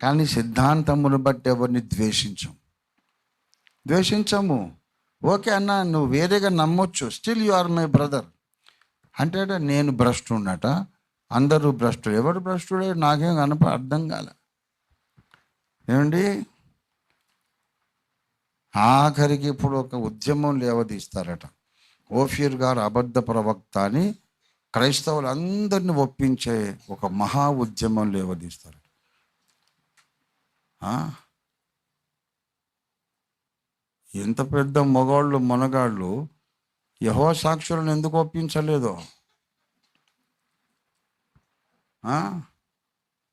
కానీ సిద్ధాంతమును బట్టి ఎవరిని ద్వేషించము. ఓకే అన్న, నువ్వు వేరేగా నమ్మొచ్చు, still you are my brother అంటే నేను భ్రష్టున్నట, అందరూ భ్రష్టుడు. ఎవడు భ్రష్టుడే నాకేం అర్థం కాల. ఏమండి, ఆఖరికి ఇప్పుడు ఒక ఉద్యమం లేవదీస్తారట. ఓఫీర్ గారు అబద్ధ ప్రవక్త అని క్రైస్తవులందరినీ ఒప్పించే ఒక మహా ఉద్యమం లేవదీస్తారట. ఎంత పెద్ద మగవాళ్ళు మనగాళ్ళు యెహోవా సాక్షులను ఎందుకు ఒప్పించలేదో.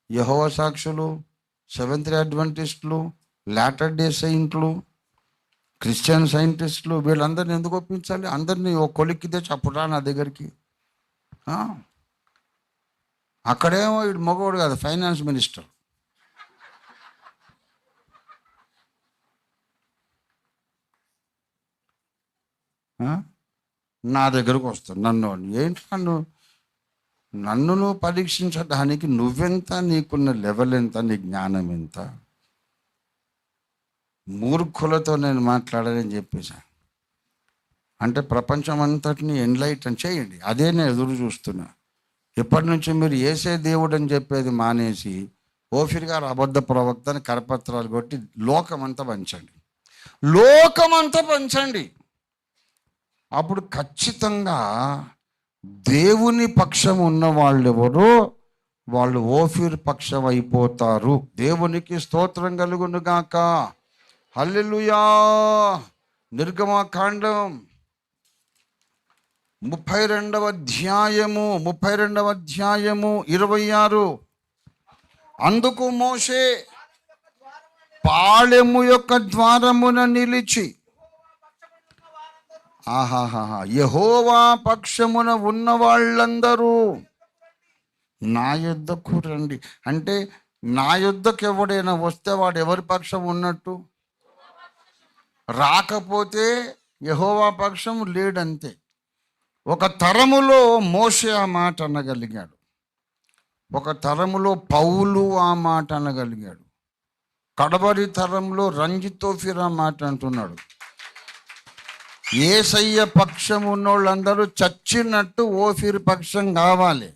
యెహోవా సాక్షులు, సెవెంత్ డే అడ్వెంటిస్టులు, లాటర్ డే సెయింట్లు, క్రిస్టియన్ సైంటిస్టులు, వీళ్ళందరినీ ఎందుకు ఒప్పించాలి? అందరినీ ఓ కొలిక్కి తెచ్చి అప్పుడా నా దగ్గరికి. అక్కడేమో వీడు మగవాడు కాదు, ఫైనాన్స్ మినిస్టర్. నా దగ్గరకు వస్తాను. నన్ను నువ్వు పరీక్షించడానికి నువ్వెంత, నీకున్న లెవెల్ ఎంత, నీ జ్ఞానం ఎంత? మూర్ఖులతో నేను మాట్లాడాలని చెప్పేశాను. అంటే ప్రపంచం అంతటిని ఎన్లైటన్ చేయండి, అదే నేను ఎదురు చూస్తున్నా. ఇప్పటి నుంచి మీరు యేసే దేవుడు అని చెప్పేది మానేసి ఓఫీర్ గారు అబద్ధ ప్రవక్త అని కరపత్రాలు కొట్టి లోకమంతా పంచండి. అప్పుడు ఖచ్చితంగా దేవుని పక్షం ఉన్న వాళ్ళు ఎవరో వాళ్ళు ఓఫీర్ పక్షం అయిపోతారు. దేవునికి స్తోత్రం కలుగును గాక. హల్లెలూయా. నిర్గమకాండం 32వ అధ్యాయము 26. అందుకు మోషే పాళెము యొక్క ద్వారమున నిలిచి, యెహోవా పక్షమున ఉన్న వాళ్ళందరూ నా యొద్దకు రండి. అంటే నా యొద్దకు ఎవడైనా వస్తే వాడు ఎవరి పక్షం ఉన్నట్టు? రాకపోతే యెహోవా పక్షం లేడంతే. ఒక తరములో మోషే ఆ మాట అనగలిగాడు, ఒక తరములో పౌలు ఆ మాట అనగలిగాడు, కడబరి తరంలో రంజితోఫీర్ ఆ మాట అంటున్నాడు. యేసయ్య పక్షం ఉన్నోళ్ళందరూ చచ్చినట్టు ఓఫీర్ పక్షం కావాలి.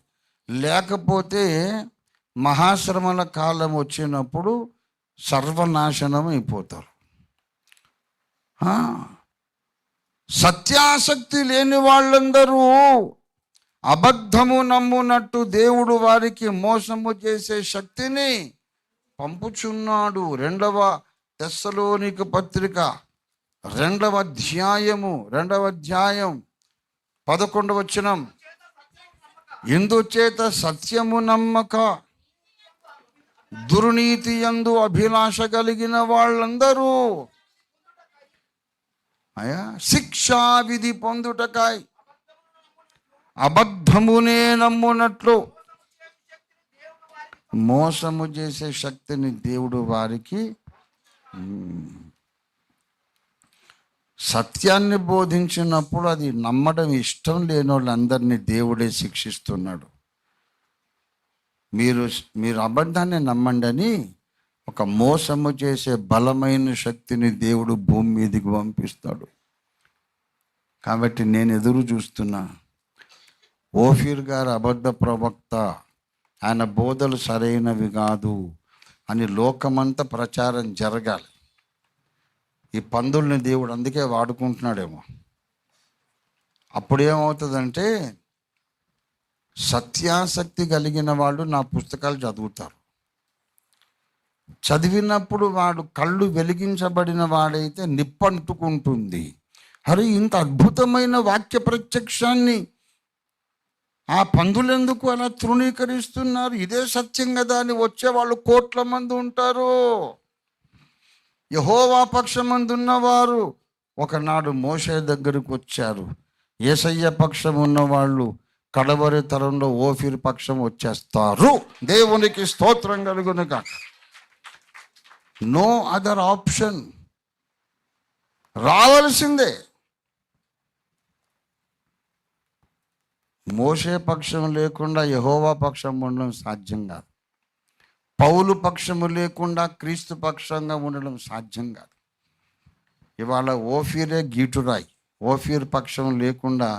లేకపోతే మహాశ్రమల కాలం వచ్చినప్పుడు సర్వనాశనం అయిపోతారు. సత్యాసక్తి లేని వాళ్ళందరూ అబద్ధము నమ్మునట్టు దేవుడు వారికి మోసము చేసే శక్తిని పంపుచున్నాడు. 2వ తెస్సలోనిక పత్రిక 2వ అధ్యాయం 11వ వచనం. ఇందుచేత సత్యము నమ్మక దుర్నీతి యందు అభిలాష కలిగిన వాళ్ళందరూ శిక్షా విధి పొందుటకాయ్ అబద్ధమునే నమ్మునట్లు మోసము చేసే శక్తిని దేవుడు వారికి, సత్యాన్ని బోధించినప్పుడు అది నమ్మడం ఇష్టం లేని వాళ్ళందరినీ దేవుడే శిక్షిస్తున్నాడు. మీరు అబద్ధాన్ని నమ్మండి అని ఒక మోసము చేసే బలమైన శక్తిని దేవుడు భూమి మీదకి పంపిస్తాడు. కాబట్టి నేను ఎదురు చూస్తున్నా. ఓఫీర్ గారు అబద్ధ ప్రవక్త, ఆయన బోధలు సరైనవి కాదు అని లోకమంతా ప్రచారం జరగాలి. ఈ పందుల్ని దేవుడు అందుకే వాడుకుంటున్నాడేమో. అప్పుడేమవుతుందంటే సత్యాసక్తి కలిగిన వాళ్ళు నా పుస్తకాలు చదువుతారు. చదివినప్పుడు వాడు కళ్ళు వెలిగించబడిన వాడైతే నిప్పంటుకుంటుంది. అరే, ఇంత అద్భుతమైన వాక్య ప్రత్యక్షాన్ని ఆ పందులెందుకు అలా తృణీకరిస్తున్నారు? ఇదే సత్యం కదా అని వచ్చేవాళ్ళు కోట్ల మంది ఉంటారు. యెహోవా పక్షమందు ఉన్నవారు ఒకనాడు మోషే దగ్గరకు వచ్చారు. యేసయ్య పక్షం ఉన్నవాళ్ళు కడవరి తరంలో ఓఫీర్ పక్షం వచ్చేస్తారు. దేవునికి స్తోత్రం కలుగును గాక. నో అదర్ ఆప్షన్, రావాల్సిందే. మోషే పక్షం లేకుండా యెహోవా పక్షం ఉండడం సాధ్యం కాదు. పౌలు పక్షము లేకుండా క్రీస్తు పక్షంగా ఉండడం సాధ్యం కాదు. ఇవాళ ఓఫీరే గీటురాయి. ఓఫీర్ పక్షం లేకుండా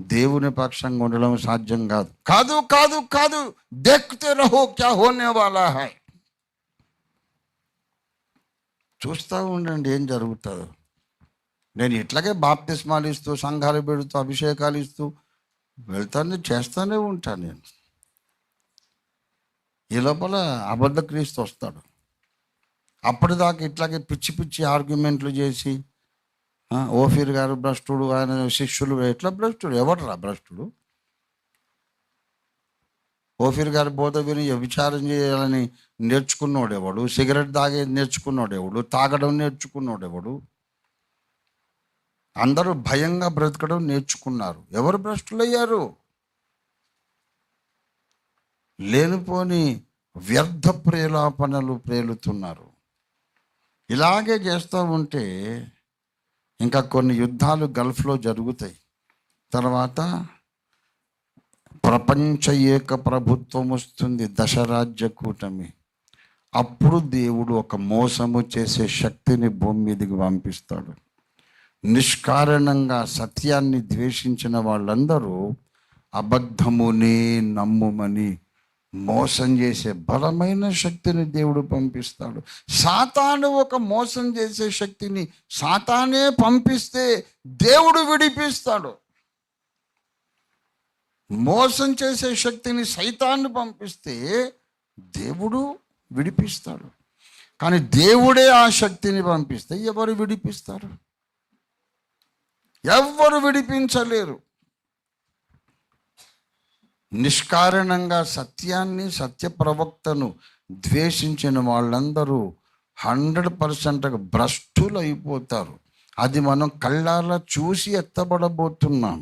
దేవుని పక్షంగా ఉండడం సాధ్యం కాదు. కాదు కాదు కాదు, దేఖ్తే రహో క్యా హోనే వాలా హై. చూస్తూ ఉండండి ఏం జరుగుతుందో. నేను ఇట్లాగే బాప్తిస్మాలు ఇస్తూ, సంఘాలు పెడుతూ, అభిషేకాలు ఇస్తూ వెళ్తాను, చేస్తూనే ఉంటాను. నేను ఈ లోపల అబద్ధ క్రీస్తు వస్తాడు. అప్పటిదాకా ఇట్లాగే పిచ్చి పిచ్చి ఆర్గ్యుమెంట్లు చేసి, ఓఫీర్ గారు భ్రష్టుడు, ఆయన శిష్యులు ఎట్లా భ్రష్టుడు? ఎవడరా భ్రష్టుడు? ఓఫీర్ గారి బోధ విని విచారం చేయాలని నేర్చుకున్నోడెవడు? సిగరెట్ తాగేది నేర్చుకున్నోడెవడు? తాగడం నేర్చుకున్నోడెవడు? అందరూ భయంగా బ్రతకడం నేర్చుకున్నారు. ఎవరు భ్రష్టులయ్యారు? లేనిపోని వ్యర్థ ప్రేలాపనలు ప్రేలుతున్నారు. ఇలాగే చేస్తూ ఉంటే ఇంకా కొన్ని యుద్ధాలు గల్ఫ్లో జరుగుతాయి. తర్వాత ప్రపంచ ఏక ప్రభుత్వం వస్తుంది, దశరాజ్య కూటమి. అప్పుడు దేవుడు ఒక మోసము చేసే శక్తిని భూమి మీదకి పంపిస్తాడు. నిష్కారణంగా సత్యాన్ని ద్వేషించిన వాళ్ళందరూ అబద్ధమునే నమ్ముమని మోసం చేసే బలమైన శక్తిని దేవుడు పంపిస్తాడు. సాతాను ఒక మోసం చేసే శక్తిని సాతానే పంపిస్తే దేవుడు విడిపిస్తాడు. మోసం చేసే శక్తిని సైతాన్ని పంపిస్తే దేవుడు విడిపిస్తాడు. కానీ దేవుడే ఆ శక్తిని పంపిస్తే ఎవరు విడిపిస్తారు? ఎవ్వరు విడిపించలేరు. నిష్కారణంగా సత్యాన్ని, సత్య ప్రవక్తను ద్వేషించిన వాళ్ళందరూ 100% భ్రష్టులు అయిపోతారు. అది మనం కళ్ళారా చూసి ఎత్తబడబోతున్నాం.